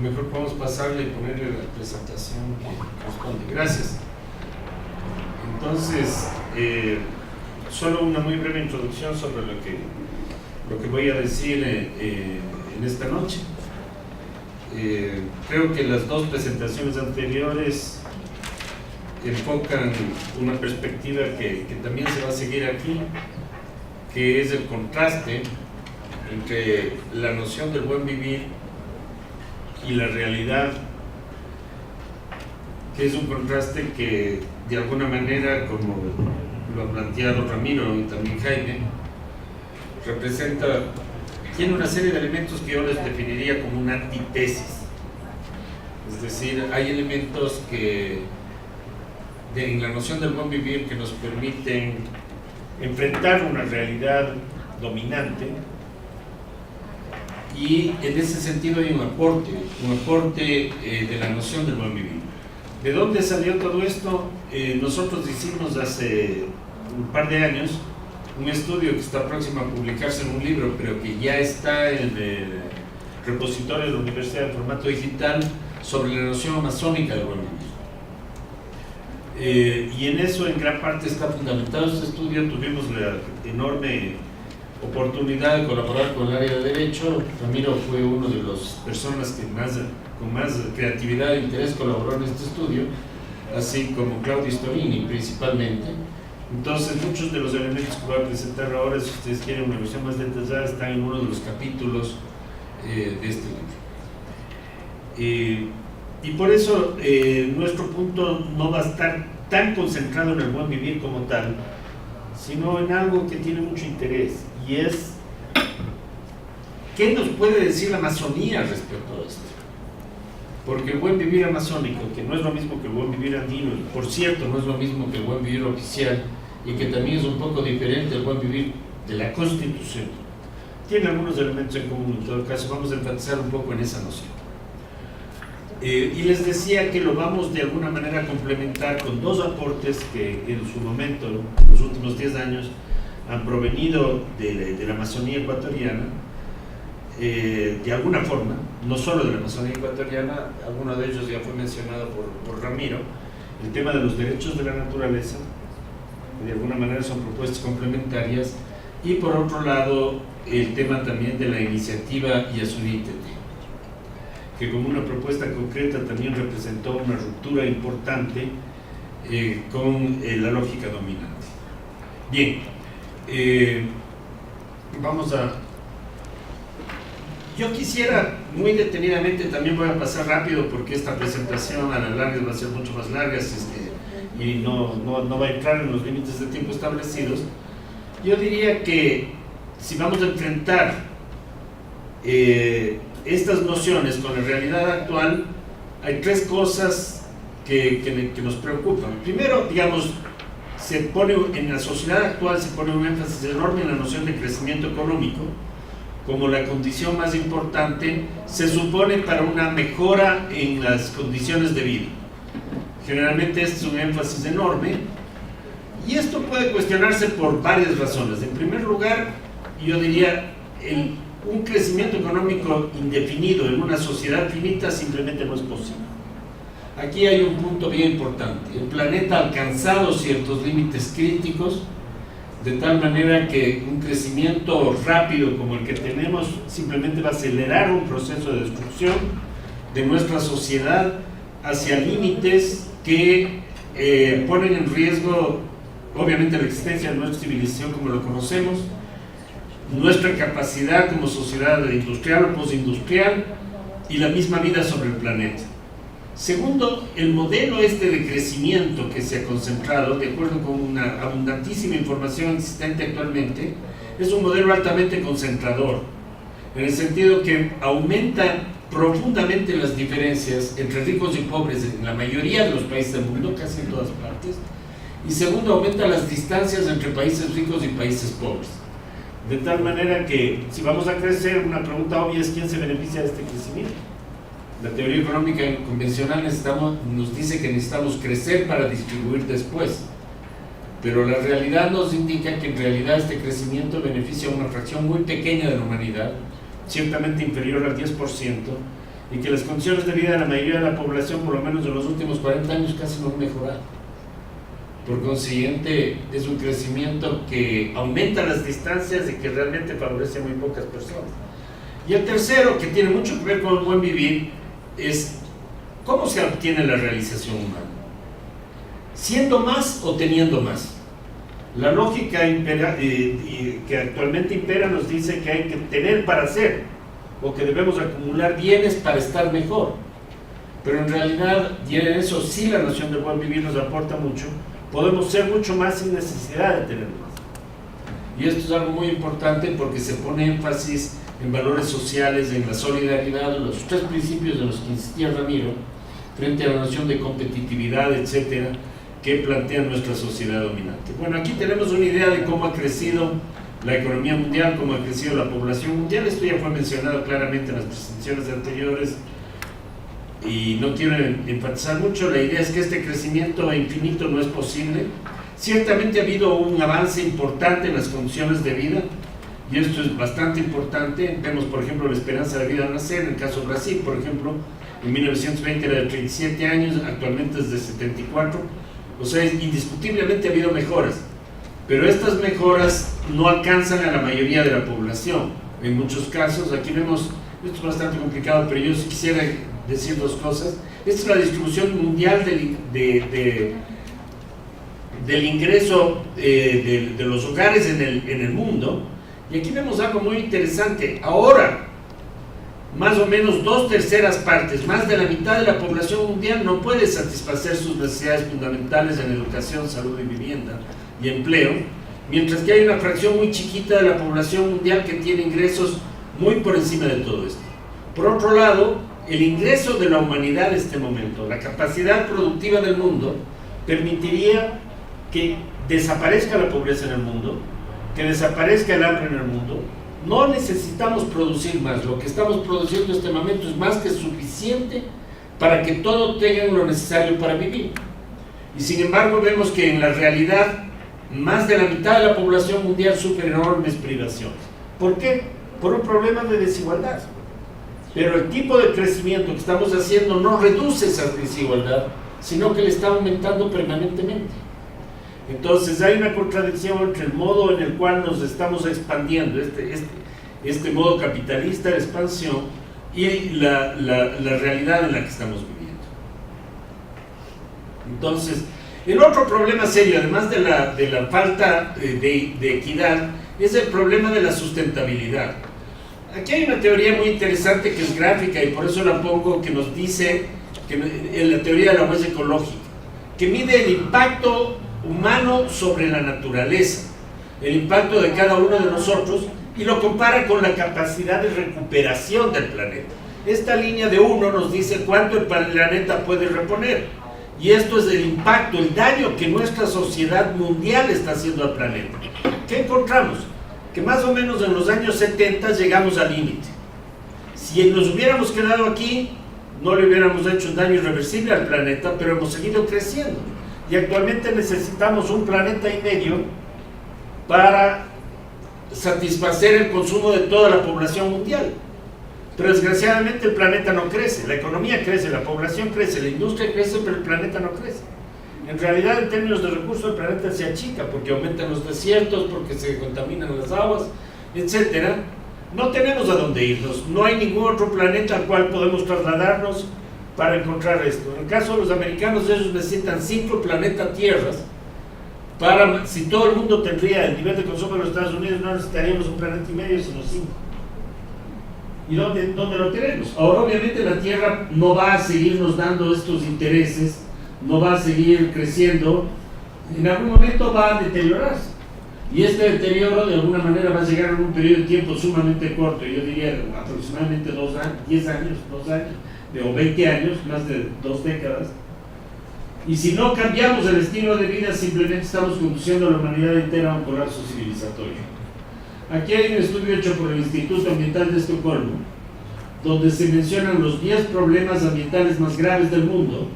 mejor podemos pasarle y ponerle la presentación que corresponde. Gracias. Entonces, solo una muy breve introducción sobre lo que voy a decir en esta noche. Creo que las dos presentaciones anteriores enfocan una perspectiva que también se va a seguir aquí, que es el contraste entre la noción del buen vivir y la realidad, que es un contraste que de alguna manera, como lo ha planteado Ramiro y también Jaime, tiene una serie de elementos que yo les definiría como una antítesis. Es decir, hay elementos en la noción del buen vivir que nos permiten enfrentar una realidad dominante, y en ese sentido hay un aporte de la noción del buen vivir. ¿De dónde salió todo esto? Nosotros hicimos hace un par de años un estudio que está próximo a publicarse en un libro, pero que ya está en el repositorio de la Universidad en formato digital, sobre la noción masónica del buen vivir. Y en eso en gran parte está fundamentado este estudio. Tuvimos la enorme oportunidad de colaborar con el área de Derecho. Ramiro fue uno de las personas que con más creatividad e interés colaboró en este estudio, así como Claudio Storini principalmente. Entonces, muchos de los elementos que voy a presentar ahora, si ustedes quieren una versión más detallada, están en uno de los capítulos de este libro. Y por eso nuestro punto no va a estar tan concentrado en el buen vivir como tal, sino en algo que tiene mucho interés, y es ¿qué nos puede decir la masonía respecto a esto? Porque el buen vivir amazónico, que no es lo mismo que el buen vivir andino, y por cierto no es lo mismo que el buen vivir oficial, y que también es un poco diferente al buen vivir de la Constitución, tiene algunos elementos en común. En todo caso, vamos a enfatizar un poco en esa noción. Y les decía que lo vamos de alguna manera a complementar con dos aportes que en su momento, en los últimos 10 años, han provenido de la Amazonía ecuatoriana, de alguna forma, no solo de la Amazonía ecuatoriana. Alguno de ellos ya fue mencionado por Ramiro, el tema de los derechos de la naturaleza, que de alguna manera son propuestas complementarias, y por otro lado, el tema también de la iniciativa Yasuní Tete, que como una propuesta concreta también representó una ruptura importante con la lógica dominante. Bien, yo quisiera muy detenidamente, también voy a pasar rápido porque esta presentación a la larga va a ser mucho más larga, y no va a entrar en los límites de tiempo establecidos. Yo diría que si vamos a enfrentar estas nociones con la realidad actual, hay tres cosas que nos preocupan. Primero, digamos, en la sociedad actual se pone un énfasis enorme en la noción de crecimiento económico como la condición más importante, se supone, para una mejora en las condiciones de vida. Generalmente este es un énfasis enorme, y esto puede cuestionarse por varias razones. En primer lugar, yo diría, un crecimiento económico indefinido en una sociedad finita simplemente no es posible. Aquí hay un punto bien importante. El planeta ha alcanzado ciertos límites críticos, de tal manera que un crecimiento rápido como el que tenemos simplemente va a acelerar un proceso de destrucción de nuestra sociedad hacia límites que ponen en riesgo, obviamente, la existencia de nuestra civilización como lo conocemos, nuestra capacidad como sociedad industrial o postindustrial, y la misma vida sobre el planeta. Segundo, el modelo de crecimiento que se ha concentrado, de acuerdo con una abundantísima información existente actualmente, es un modelo altamente concentrador, en el sentido que aumenta profundamente las diferencias entre ricos y pobres en la mayoría de los países del mundo, casi en todas partes. Y segundo, aumenta las distancias entre países ricos y países pobres. De tal manera que, si vamos a crecer, una pregunta obvia es ¿quién se beneficia de este crecimiento? La teoría económica convencional nos dice que necesitamos crecer para distribuir después, pero la realidad nos indica que en realidad este crecimiento beneficia a una fracción muy pequeña de la humanidad, ciertamente inferior al 10%, y que las condiciones de vida de la mayoría de la población, por lo menos en los últimos 40 años, casi no han mejorado. Por consiguiente, es un crecimiento que aumenta las distancias y que realmente favorece a muy pocas personas. Y el tercero, que tiene mucho que ver con el buen vivir, es cómo se obtiene la realización humana. ¿Siendo más o teniendo más? La lógica que actualmente impera nos dice que hay que tener para ser, o que debemos acumular bienes para estar mejor. Pero en realidad, y en eso sí la noción del buen vivir nos aporta mucho, podemos ser mucho más sin necesidad de tener más. Y esto es algo muy importante porque se pone énfasis en valores sociales, en la solidaridad, los tres principios de los que insistía Ramiro, frente a la noción de competitividad, etcétera, que plantea nuestra sociedad dominante. Bueno, aquí tenemos una idea de cómo ha crecido la economía mundial, cómo ha crecido la población mundial. Esto ya fue mencionado claramente en las presentaciones anteriores y no quiero enfatizar mucho. La idea es que este crecimiento infinito no es posible. Ciertamente ha habido un avance importante en las condiciones de vida, y esto es bastante importante. Vemos, por ejemplo, la esperanza de vida al nacer. En el caso de Brasil, por ejemplo, en 1920 era de 37 años, actualmente es de 74. O sea, indiscutiblemente ha habido mejoras, pero estas mejoras no alcanzan a la mayoría de la población. En muchos casos, aquí vemos, esto es bastante complicado, pero yo sí quisiera decir dos cosas. Esta es la distribución mundial del ingreso de los hogares en el mundo, y aquí vemos algo muy interesante. Ahora, más o menos 2/3 partes, más de la mitad de la población mundial no puede satisfacer sus necesidades fundamentales en educación, salud y vivienda y empleo, mientras que hay una fracción muy chiquita de la población mundial que tiene ingresos muy por encima de todo esto. Por otro lado, el ingreso de la humanidad en este momento, la capacidad productiva del mundo, permitiría que desaparezca la pobreza en el mundo, que desaparezca el hambre en el mundo. No necesitamos producir más, lo que estamos produciendo en este momento es más que suficiente para que todos tengan lo necesario para vivir. Y sin embargo vemos que en la realidad más de la mitad de la población mundial sufre enormes privaciones. ¿Por qué? Por un problema de desigualdad. Pero el tipo de crecimiento que estamos haciendo no reduce esa desigualdad, sino que le está aumentando permanentemente. Entonces hay una contradicción entre el modo en el cual nos estamos expandiendo, este modo capitalista de expansión, y la realidad en la que estamos viviendo. Entonces, el otro problema serio, además de la falta de equidad, es el problema de la sustentabilidad. Aquí hay una teoría muy interesante que es gráfica, y por eso la pongo, que nos dice, en la teoría de la huella ecológica, que mide el impacto humano sobre la naturaleza, el impacto de cada uno de nosotros, y lo compara con la capacidad de recuperación del planeta. Esta línea de 1 nos dice cuánto el planeta puede reponer, y esto es el impacto, el daño que nuestra sociedad mundial está haciendo al planeta. ¿Qué encontramos? Que más o menos en los años 70 llegamos al límite. Si nos hubiéramos quedado aquí, no le hubiéramos hecho un daño irreversible al planeta, pero hemos seguido creciendo. Y actualmente necesitamos 1,5 planetas para satisfacer el consumo de toda la población mundial. Pero desgraciadamente el planeta no crece, la economía crece, la población crece, la industria crece, pero el planeta no crece. En realidad, en términos de recursos, el planeta se achica porque aumentan los desiertos, porque se contaminan las aguas, etc. No tenemos a dónde irnos, no hay ningún otro planeta al cual podemos trasladarnos para encontrar esto. En el caso de los americanos, ellos necesitan 5 planetas tierras para, si todo el mundo tendría el nivel de consumo de los Estados Unidos, no necesitaríamos 1,5 planetas, sino 5. ¿Y dónde lo tenemos? Ahora obviamente la Tierra no va a seguirnos dando estos intereses, no va a seguir creciendo, en algún momento va a deteriorarse. Y este deterioro de alguna manera va a llegar en un periodo de tiempo sumamente corto, yo diría aproximadamente 2 años, 10 años, 2 años, o 20 años, más de 2 décadas. Y si no cambiamos el estilo de vida, simplemente estamos conduciendo a la humanidad entera a un colapso civilizatorio. Aquí hay un estudio hecho por el Instituto Ambiental de Estocolmo, donde se mencionan los 10 problemas ambientales más graves del mundo.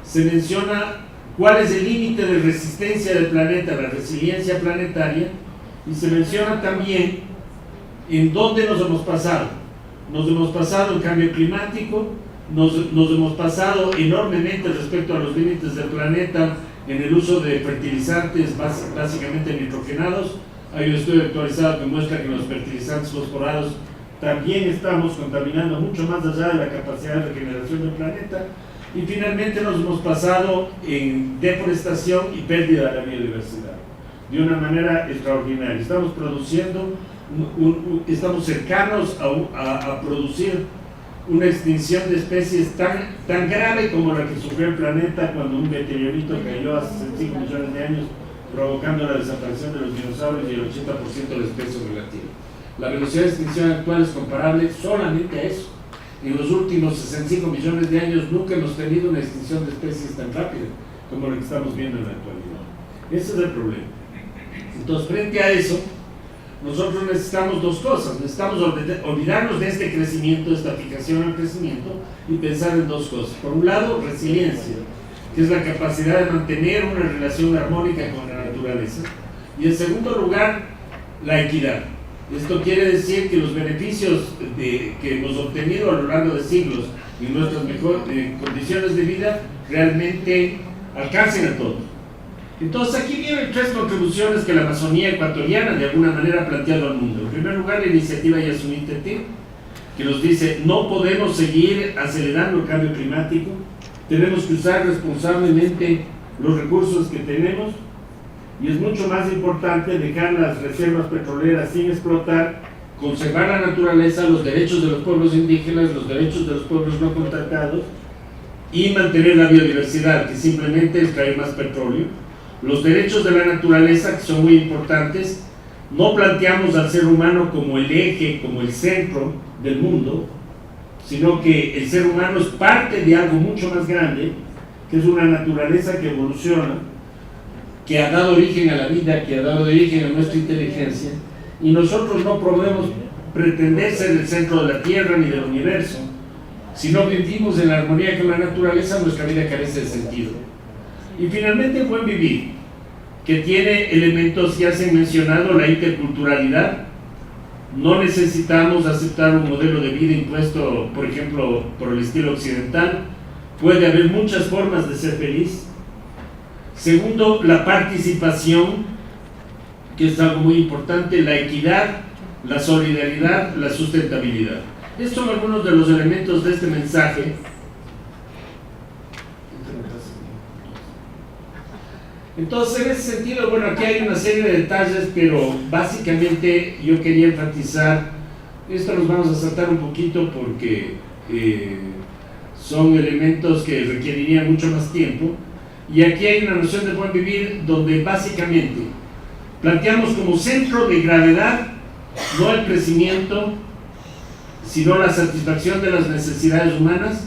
Se menciona cuál es el límite de resistencia del planeta, la resiliencia planetaria, y se menciona también en dónde nos hemos pasado. nos hemos pasado en cambio climático, nos hemos pasado enormemente respecto a los límites del planeta en el uso de fertilizantes básicamente nitrogenados. Hay un estudio actualizado que muestra que los fertilizantes fosforados también estamos contaminando mucho más allá de la capacidad de regeneración del planeta. Y finalmente nos hemos pasado en deforestación y pérdida de la biodiversidad de una manera extraordinaria. Estamos produciendo, estamos cercanos a producir una extinción de especies tan grave como la que sufrió el planeta cuando un meteorito cayó hace 5 millones de años, provocando la desaparición de los dinosaurios y el 80% de la especie relativa. La velocidad de extinción actual es comparable solamente a eso. En los últimos 65 millones de años nunca hemos tenido una extinción de especies tan rápida como la que estamos viendo en la actualidad. Ese es el problema. Entonces, frente a eso, nosotros necesitamos dos cosas. Necesitamos olvidarnos de este crecimiento, de esta fijación al crecimiento, y pensar en dos cosas. Por un lado, resiliencia, que es la capacidad de mantener una relación armónica con la naturaleza. Y en segundo lugar, la equidad. Esto quiere decir que los beneficios que hemos obtenido a lo largo de siglos y nuestras mejores condiciones de vida realmente alcancen a todos. Entonces aquí vienen 3 contribuciones que la Amazonía ecuatoriana de alguna manera ha planteado al mundo. En primer lugar, la iniciativa Yasuní-Tetí, que nos dice: no podemos seguir acelerando el cambio climático, tenemos que usar responsablemente los recursos que tenemos, y es mucho más importante dejar las reservas petroleras sin explotar, conservar la naturaleza, los derechos de los pueblos indígenas, los derechos de los pueblos no contactados, y mantener la biodiversidad, que simplemente es traer más petróleo. Los derechos de la naturaleza, que son muy importantes. No planteamos al ser humano como el eje, como el centro del mundo, sino que el ser humano es parte de algo mucho más grande, que es una naturaleza que evoluciona, que ha dado origen a la vida, que ha dado origen a nuestra inteligencia, y nosotros no podemos pretender ser el centro de la Tierra ni del universo. Si no vivimos en armonía con la naturaleza, nuestra vida carece de sentido. Y finalmente, el buen vivir, que tiene elementos que se han mencionado: la interculturalidad. No necesitamos aceptar un modelo de vida impuesto, por ejemplo, por el estilo occidental. Puede haber muchas formas de ser feliz. Segundo, la participación, que es algo muy importante, la equidad, la solidaridad, la sustentabilidad. Estos son algunos de los elementos de este mensaje. Entonces, en ese sentido, bueno, aquí hay una serie de detalles, pero básicamente yo quería enfatizar, esto nos vamos a saltar un poquito porque son elementos que requerirían mucho más tiempo, y aquí hay una noción de buen vivir donde básicamente planteamos como centro de gravedad no el crecimiento, sino la satisfacción de las necesidades humanas.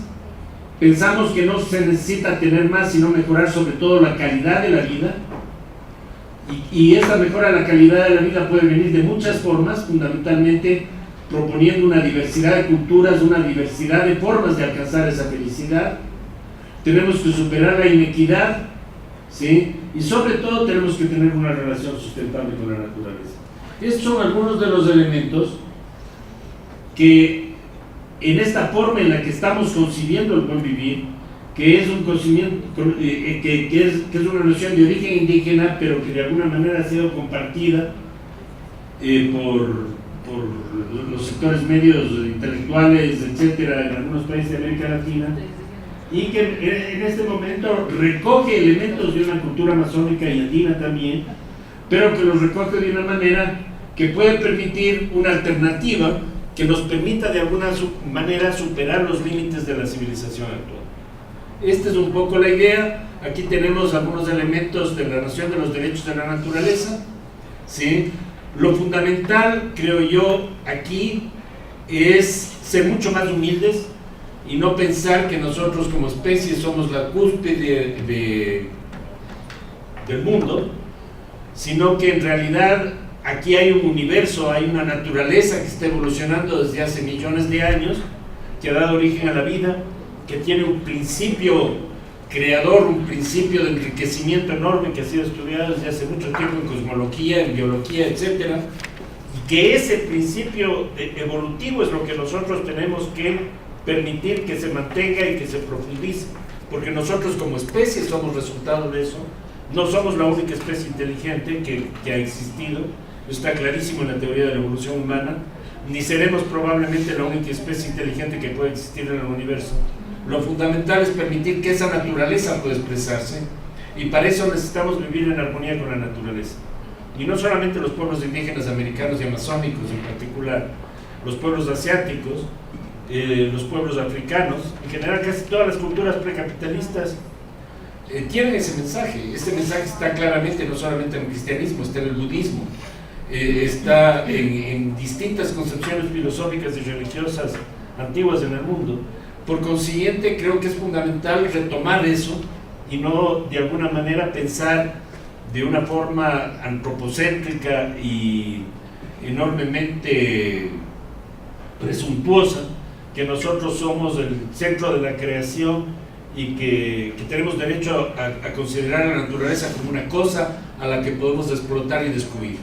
Pensamos que no se necesita tener más, sino mejorar sobre todo la calidad de la vida, y esta mejora de la calidad de la vida puede venir de muchas formas, fundamentalmente proponiendo una diversidad de culturas, una diversidad de formas de alcanzar esa felicidad. Tenemos que superar la inequidad, ¿sí? Y sobre todo tenemos que tener una relación sustentable con la naturaleza. Estos son algunos de los elementos que, en esta forma en la que estamos concibiendo el buen vivir, que es un conocimiento, que es una noción de origen indígena, pero que de alguna manera ha sido compartida por los sectores medios intelectuales, etcétera, en algunos países de América Latina, y que en este momento recoge elementos de una cultura amazónica y andina también, pero que los recoge de una manera que puede permitir una alternativa que nos permita de alguna manera superar los límites de la civilización actual. Esta es un poco la idea. Aquí tenemos algunos elementos de la noción de los derechos de la naturaleza, ¿sí? Lo fundamental, creo yo, aquí es ser mucho más humildes y no pensar que nosotros como especie somos la cúspide del mundo, sino que en realidad aquí hay un universo, hay una naturaleza que está evolucionando desde hace millones de años, que ha dado origen a la vida, que tiene un principio creador, un principio de enriquecimiento enorme que ha sido estudiado desde hace mucho tiempo en cosmología, en biología, etc. que ese principio evolutivo es lo que nosotros tenemos que permitir que se mantenga y que se profundice, porque nosotros como especie somos resultado de eso. No somos la única especie inteligente que ha existido, está clarísimo en la teoría de la evolución humana, ni seremos probablemente la única especie inteligente que pueda existir en el universo. Lo fundamental es permitir que esa naturaleza pueda expresarse, y para eso necesitamos vivir en armonía con la naturaleza. Y no solamente los pueblos indígenas americanos y amazónicos en particular, los pueblos asiáticos, los pueblos africanos, en general casi todas las culturas precapitalistas tienen ese mensaje. Este mensaje está claramente no solamente en el cristianismo, está en el budismo, está en distintas concepciones filosóficas y religiosas antiguas en el mundo. Por consiguiente, creo que es fundamental retomar eso y no de alguna manera pensar de una forma antropocéntrica y enormemente presuntuosa que nosotros somos el centro de la creación y que tenemos derecho a considerar a la naturaleza como una cosa a la que podemos explotar y descubrir.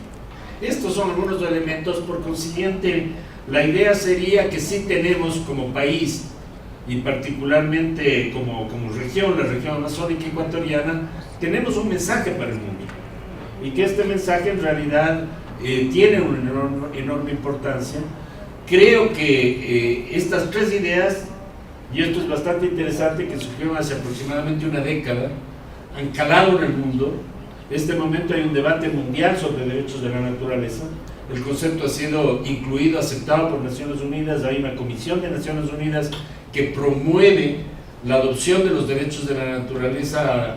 Estos son algunos elementos. Por consiguiente, la idea sería que sí tenemos como país, y particularmente como región, la región amazónica ecuatoriana, tenemos un mensaje para el mundo, y que este mensaje en realidad tiene una enorme importancia. Creo que estas tres ideas, y esto es bastante interesante, que surgieron hace aproximadamente una década, han calado en el mundo. En este momento hay un debate mundial sobre derechos de la naturaleza. El concepto ha sido incluido, aceptado por Naciones Unidas. Hay una comisión de Naciones Unidas que promueve la adopción de los derechos de la naturaleza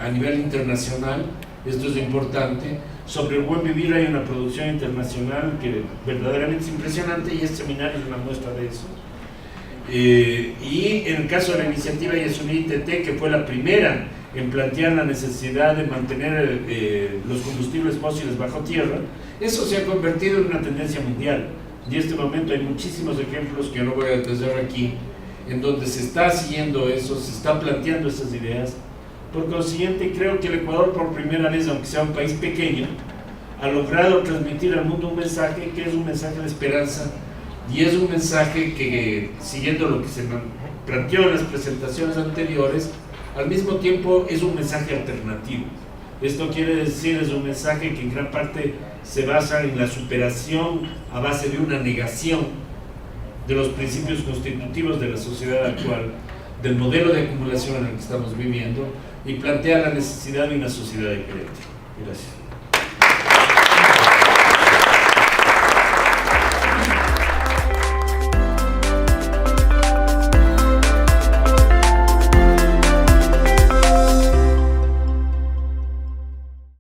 a nivel internacional. Esto es importante. Sobre el buen vivir hay una producción internacional que verdaderamente es impresionante, y este seminario es una muestra de eso. Y en el caso de la iniciativa Yasuní ITT, que fue la primera en plantear la necesidad de mantener los combustibles fósiles bajo tierra, eso se ha convertido en una tendencia mundial. Y en este momento hay muchísimos ejemplos que no voy a detallar aquí, en donde se está siguiendo eso, se está planteando esas ideas. Por consiguiente, creo que el Ecuador, por primera vez, aunque sea un país pequeño, ha logrado transmitir al mundo un mensaje que es un mensaje de esperanza, y es un mensaje que, siguiendo lo que se planteó en las presentaciones anteriores, al mismo tiempo es un mensaje alternativo. Esto quiere decir, es un mensaje que en gran parte se basa en la superación a base de una negación de los principios constitutivos de la sociedad actual, del modelo de acumulación en el que estamos viviendo, y plantea la necesidad de una sociedad diferente. Gracias.